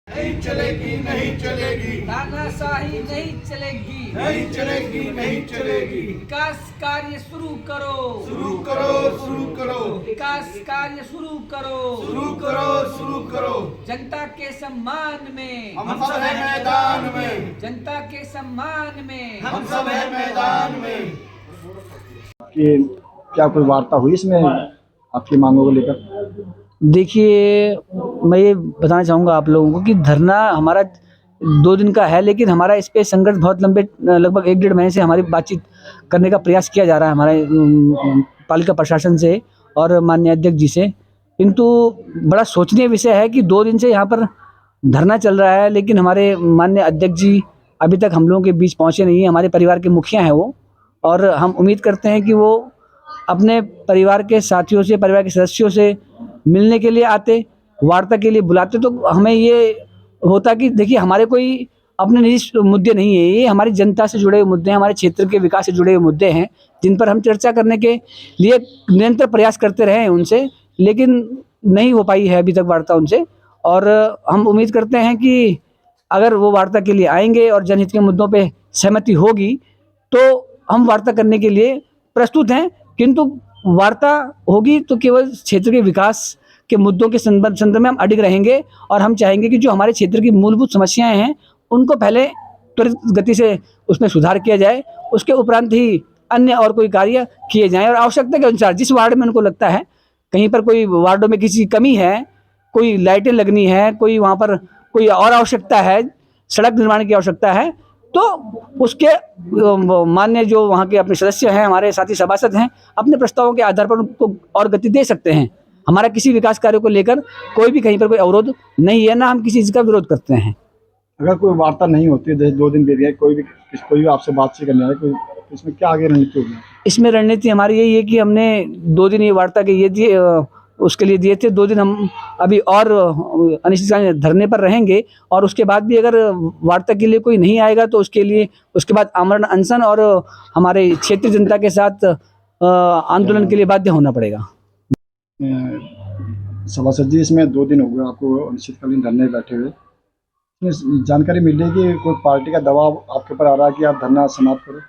नहीं चलेगी, नहीं चलेगी, तानाशाही नहीं चलेगी, नहीं चलेगी, नहीं चलेगी। विकास कार्य शुरू करो, शुरू करो, शुरू करो, विकास कार्य शुरू करो, शुरू करो, शुरू करो। जनता के सम्मान में, हम सब है मैदान में, जनता के सम्मान में, हम सब है मैदान में। कि क्या कोई वार्ता हुई इसमें आपकी मांगों को लेकर? देखिए, मैं ये बताना चाहूँगा आप लोगों को कि धरना हमारा 2 दिन का है, लेकिन हमारा इस पे संघर्ष बहुत लंबे लगभग 1 डेढ़ महीने से हमारी बातचीत करने का प्रयास किया जा रहा है हमारे पालिका प्रशासन से और माननीय अध्यक्ष जी से। किंतु बड़ा सोचनीय विषय है कि 2 दिन से यहाँ पर धरना चल रहा है, लेकिन हमारे माननीय अध्यक्ष जी अभी तक हम लोगों के बीच पहुँचे नहीं हैं। हमारे परिवार के मुखिया हैं वो, और हम उम्मीद करते हैं कि वो अपने परिवार के साथियों से, परिवार के सदस्यों से मिलने के लिए आते, वार्ता के लिए बुलाते, तो हमें ये होता कि देखिए हमारे कोई अपने निजी मुद्दे नहीं है, ये हमारी जनता से जुड़े हुए मुद्दे हैं, हमारे क्षेत्र के विकास से जुड़े हुए मुद्दे हैं, जिन पर हम चर्चा करने के लिए निरंतर प्रयास करते रहे हैं उनसे, लेकिन नहीं हो पाई है अभी तक वार्ता उनसे। और हम उम्मीद करते हैं कि अगर वो वार्ता के लिए आएंगे और जनहित के मुद्दों पर सहमति होगी तो हम वार्ता करने के लिए प्रस्तुत हैं। किंतु वार्ता होगी तो केवल क्षेत्र के विकास के मुद्दों के संदर्भ में हम अडिग रहेंगे, और हम चाहेंगे कि जो हमारे क्षेत्र की मूलभूत समस्याएं हैं उनको पहले त्वरित गति से उसमें सुधार किया जाए, उसके उपरांत ही अन्य और कोई कार्य किए जाएं। और आवश्यकता के अनुसार जिस वार्ड में उनको लगता है कहीं पर कोई वार्डों में किसी कमी है, कोई लाइटें लगनी है, कोई वहाँ पर कोई और आवश्यकता है, सड़क निर्माण की आवश्यकता है, तो उसके मान्य जो वहाँ के अपने सदस्य हैं, हमारे साथी सभासद हैं, अपने प्रस्तावों के आधार पर उनको और गति दे सकते हैं। हमारा किसी विकास कार्य को लेकर कोई भी कहीं पर कोई अवरोध नहीं है, ना हम किसी चीज़ का विरोध करते हैं। अगर कोई वार्ता नहीं होती, जैसे 2 दिन बीत गए, कोई भी आपसे बातचीत करने आए, कोई तो इसमें क्या आगे रणनीति होगी? इसमें रणनीति हमारी यही है कि हमने 2 दिन ये वार्ता के ये दिए, उसके लिए दिए थे। 2 दिन हम अभी और अनिश्चितकालीन धरने पर रहेंगे, और उसके बाद भी अगर वार्ता के लिए कोई नहीं आएगा तो उसके लिए उसके बाद आमरण अनशन और हमारे क्षेत्रीय जनता के साथ आंदोलन के लिए बाध्य होना पड़ेगा। सभासद जी, इसमें 2 दिन हो गए आपको अनिश्चितकालीन धरने बैठे हुए, इसमें जानकारी मिल रही है कि कोई पार्टी का दबाव आपके ऊपर आ रहा है कि आप धरना समाप्त करें?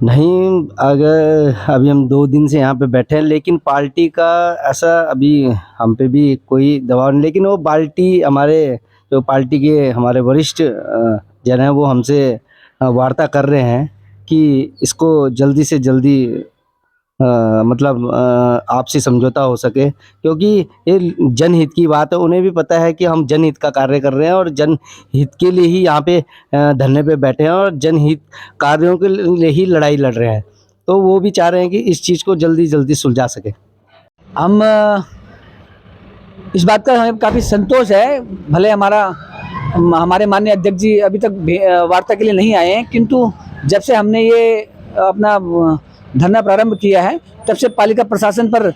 नहीं, अगर अभी हम 2 दिन से यहाँ पे बैठे हैं, लेकिन पार्टी का ऐसा अभी हम पे भी कोई दबाव नहीं, लेकिन वो हमारे जो पार्टी के हमारे वरिष्ठ जन हैं वो हमसे वार्ता कर रहे हैं कि इसको जल्दी से जल्दी मतलब आपसी समझौता हो सके, क्योंकि ये जनहित की बात है। उन्हें भी पता है कि हम जनहित का कार्य कर रहे हैं और जनहित के लिए ही यहाँ पे धरने पे बैठे हैं और जनहित कार्यों के लिए ही लड़ाई लड़ रहे हैं, तो वो भी चाह रहे हैं कि इस चीज़ को जल्दी जल्दी सुलझा सके। हम इस बात का हमें काफ़ी संतोष है, भले हमारे माननीय अध्यक्ष जी अभी तक वार्ता के लिए नहीं आए हैं, किंतु जब से हमने ये अपना धरना प्रारंभ किया है तब से पालिका प्रशासन पर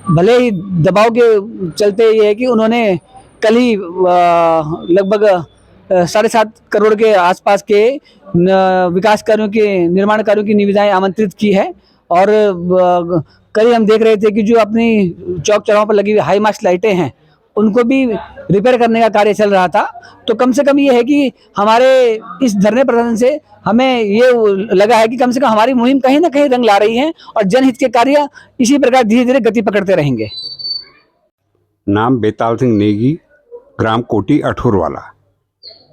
भले ही दबाव के चलते ये है कि उन्होंने कल ही लगभग 7.5 करोड़ के आसपास के विकास कार्यों के निर्माण कार्यों की निविदाएं आमंत्रित की है। और कल ही हम देख रहे थे कि जो अपनी चौक चौराहों पर लगी हुई हाई मास्ट लाइटें हैं उनको भी रिपेयर करने का कार्य चल रहा था। तो कम से कम ये है कि हमारे इस धरने प्रदर्शन से हमें ये लगा है कि कम से कम हमारी मुहिम कहीं ना कहीं रंग ला रही है, और जनहित के कार्य इसी प्रकार धीरे धीरे गति पकड़ते रहेंगे। नाम बेताल सिंह नेगी, ग्राम कोटी अठूरवाला।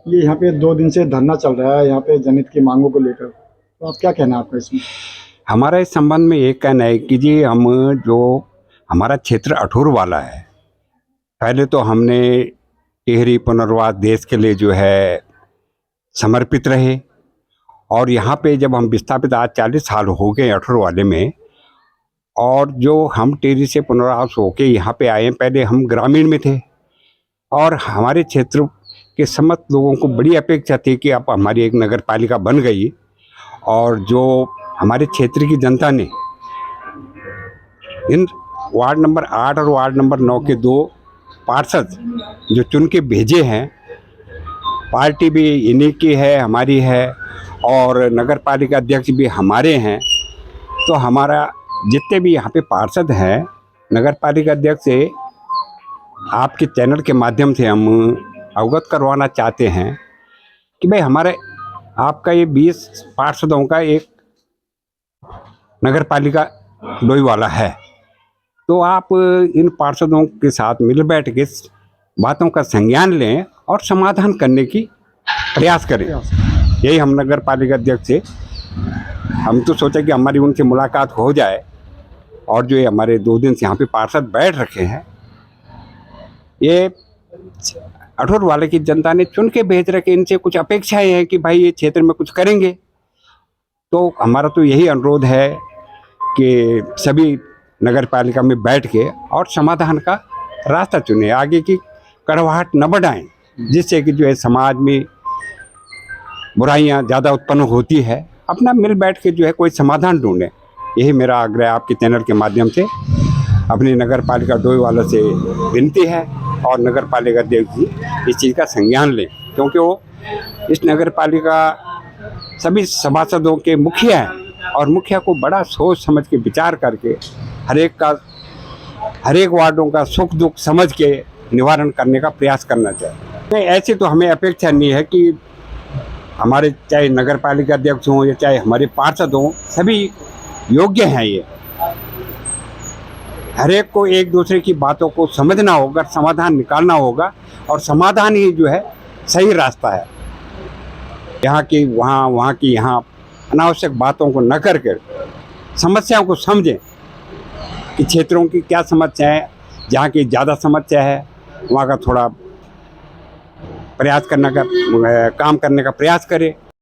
ये यहाँ पे 2 दिन से धरना चल रहा है यहाँ पे जनहित की मांगों को लेकर, तो आप क्या कहना है आपका इसमें? हमारा इस संबंध में एक कहना है कि जी हम जो हमारा क्षेत्र अठूरवाला है, पहले तो हमने टिहरी पुनर्वास देश के लिए जो है समर्पित रहे, और यहाँ पे जब हम विस्थापित आज 40 साल हो गए अठूरवाले में, और जो हम टिहरी से पुनर्वास होके यहाँ पे आए, पहले हम ग्रामीण में थे और हमारे क्षेत्र के समस्त लोगों को बड़ी अपेक्षा थी कि अब हमारी एक नगर पालिका बन गई, और जो हमारे क्षेत्र की जनता ने इन वार्ड नंबर 8 और वार्ड नंबर 9 के 2 पार्षद जो चुन के भेजे हैं, पार्टी भी इन्हीं की है, हमारी है, और नगर पालिका अध्यक्ष भी हमारे हैं। तो हमारा जितने भी यहाँ पे पार्षद हैं, नगर पालिका अध्यक्ष से आपके चैनल के माध्यम से हम अवगत करवाना चाहते हैं कि भाई हमारे आपका ये 20 पार्षदों का एक नगर पालिका डोईवाला है, तो आप इन पार्षदों के साथ मिल बैठ के बातों का संज्ञान लें और समाधान करने की प्रयास करें। यही हम नगर पालिका अध्यक्ष से हम तो सोचा कि हमारी उनसे मुलाकात हो जाए, और जो ये हमारे 2 दिन से यहाँ पे पार्षद बैठ रखे हैं, ये अठूर वाले की जनता ने चुन के भेज रखे, इनसे कुछ अपेक्षाएं हैं कि भाई ये क्षेत्र में कुछ करेंगे। तो हमारा तो यही अनुरोध है कि सभी नगर पालिका में बैठ के और समाधान का रास्ता चुने, आगे की कड़वाहट न बढ़ाएं, जिससे कि जो है समाज में बुराइयां ज़्यादा उत्पन्न होती है। अपना मिल बैठ के जो है कोई समाधान ढूंढें। यही मेरा आग्रह आपके चैनल के माध्यम से अपनी नगर पालिका डोईवाला से विनती है, और नगर पालिका अध्यक्ष जी इस चीज़ का संज्ञान लें, क्योंकि वो इस नगर पालिका सभी सभासदों के मुखिया हैं, और मुखिया को बड़ा सोच समझ के विचार करके हर एक वार्डों का सुख दुख समझ के निवारण करने का प्रयास करना चाहिए। नहीं, ऐसी तो हमें अपेक्षा नहीं है कि हमारे चाहे नगर पालिका अध्यक्ष हों या चाहे हमारे पार्षद हों, सभी योग्य हैं। ये हर एक को एक दूसरे की बातों को समझना होगा, समाधान निकालना होगा, और समाधान ही जो है सही रास्ता है। यहाँ की वहाँ, वहाँ की यहाँ अनावश्यक बातों को न करके समस्याओं को समझें कि क्षेत्रों की क्या समस्या है, जहाँ की ज़्यादा समस्या है वहाँ का थोड़ा प्रयास करने का काम करने का प्रयास करें,